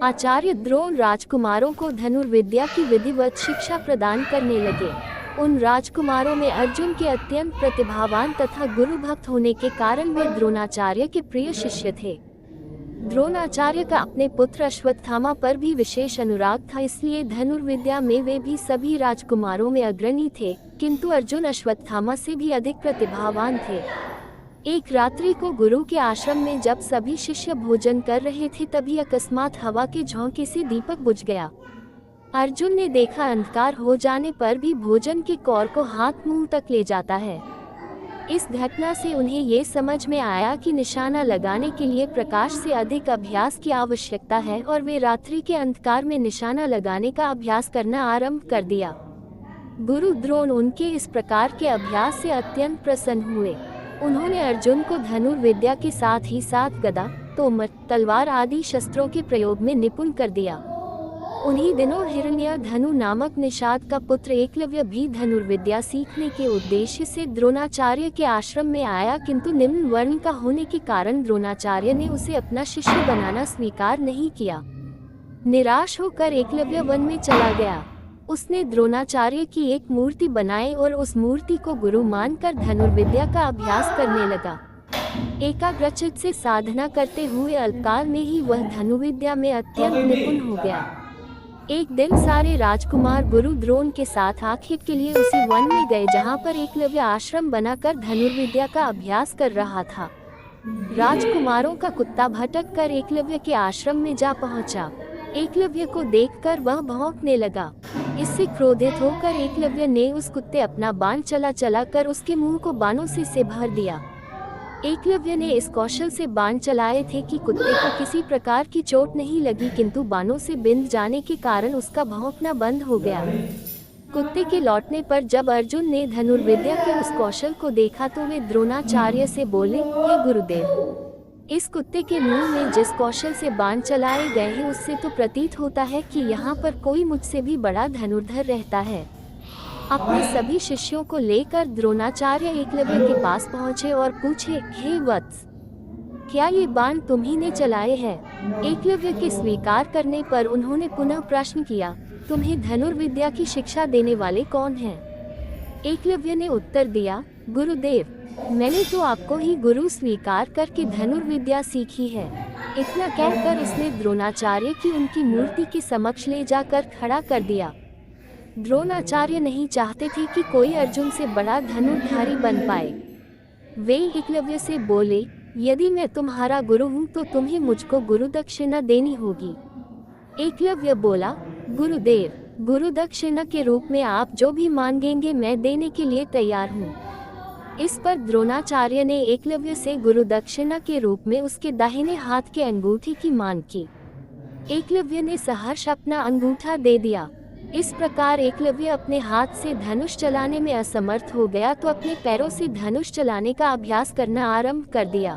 आचार्य द्रोण राजकुमारों को धनुर्विद्या की विधिवत शिक्षा प्रदान करने लगे। उन राजकुमारों में अर्जुन के अत्यंत प्रतिभावान तथा गुरु भक्त होने के कारण वे द्रोणाचार्य के प्रिय शिष्य थे। द्रोणाचार्य का अपने पुत्र अश्वत्थामा पर भी विशेष अनुराग था, इसलिए धनुर्विद्या में वे भी सभी राजकुमारों में अग्रणी थे, किंतु अर्जुन अश्वत्थामा से भी अधिक प्रतिभावान थे। एक रात्रि को गुरु के आश्रम में जब सभी शिष्य भोजन कर रहे थे, तभी अकस्मात हवा के झोंके से दीपक बुझ गया। अर्जुन ने देखा अंधकार हो जाने पर भी भोजन के कौर को हाथ मुंह तक ले जाता है। इस घटना से उन्हें ये समझ में आया कि निशाना लगाने के लिए प्रकाश से अधिक अभ्यास की आवश्यकता है और वे रात्रि के अंधकार में निशाना लगाने का अभ्यास करना आरंभ कर दिया। गुरु द्रोण उनके इस प्रकार के अभ्यास से अत्यंत प्रसन्न हुए। उन्होंने अर्जुन को धनुर्विद्या के साथ ही साथ गदा, तोमर, तलवार आदि शस्त्रों के प्रयोग में निपुण कर दिया। उन्हीं दिनों हिरण्यधनु नामक निषाद का पुत्र एकलव्य भी धनुर्विद्या सीखने के उद्देश्य से द्रोणाचार्य के आश्रम में आया, किंतु निम्न वर्ण का होने के कारण द्रोणाचार्य ने उसे अपना शिष्य बनाना स्वीकार नहीं किया। निराश होकर एकलव्य वन में चला गया। उसने द्रोणाचार्य की एक मूर्ति बनाई और उस मूर्ति को गुरु मानकर धनुर्विद्या का अभ्यास करने लगा। एकाग्रचित्त से साधना करते हुए अल्पकाल में ही वह धनुर्विद्या में अत्यंत निपुण हो गया। एक दिन सारे राजकुमार गुरु द्रोण के साथ आखिर के लिए उसी वन में गए जहां पर एकलव्य आश्रम बनाकर धनुर्विद्या का अभ्यास कर रहा था। राजकुमारों का कुत्ता भटक कर एकलव्य के आश्रम में जा पहुंचा। एकलव्य को देखकर वह भौंकने लगा। इससे क्रोधित होकर एकलव्य ने उस कुत्ते अपना बाण चला कर उसके मुंह को बाणों से भर दिया। एकलव्य ने इस कौशल से बाण चलाए थे कि कुत्ते को किसी प्रकार की चोट नहीं लगी, किंतु बाणों से बिंध जाने के कारण उसका भौंकना बंद हो गया। कुत्ते के लौटने पर जब अर्जुन ने धनुर्विद्या के उस कौशल को देखा तो वे द्रोणाचार्य से बोले, हे गुरुदेव, इस कुत्ते के मुंह में जिस कौशल से बाण चलाए गए हैं उससे तो प्रतीत होता है कि यहाँ पर कोई मुझसे भी बड़ा धनुर्धर रहता है। अपने सभी शिष्यों को लेकर द्रोणाचार्य एकलव्य के पास पहुँचे और पूछे, हे वत्स, क्या ये बाण तुम्ही ने चलाए हैं? एकलव्य के स्वीकार करने पर उन्होंने पुनः प्रश्न किया, तुम्हें धनुर्विद्या की शिक्षा देने वाले कौन हैं? एकलव्य ने उत्तर दिया, गुरुदेव, मैंने तो आपको ही गुरु स्वीकार करके धनुर्विद्या सीखी है। इतना कहकर उसने द्रोणाचार्य की उनकी मूर्ति के समक्ष ले जाकर खड़ा कर दिया। द्रोणाचार्य नहीं चाहते थे कि कोई अर्जुन से बड़ा धनुर्धारी बन पाए। वे एकलव्य से बोले, यदि मैं तुम्हारा गुरु हूँ तो तुम्हें मुझको गुरु दक्षिणा देनी होगी। एकलव्य बोला, गुरुदेव, गुरु दक्षिणा के रूप में आप जो भी मांगेंगे मैं देने के लिए तैयार हूँ। इस पर द्रोणाचार्य ने एकलव्य से गुरु दक्षिणा के रूप में उसके दाहिने हाथ के अंगूठी की मांग की। एकलव्य ने सहर्ष अपना अंगूठा दे दिया। इस प्रकार एकलव्य अपने हाथ से धनुष चलाने में असमर्थ हो गया तो अपने पैरों से धनुष चलाने का अभ्यास करना आरंभ कर दिया।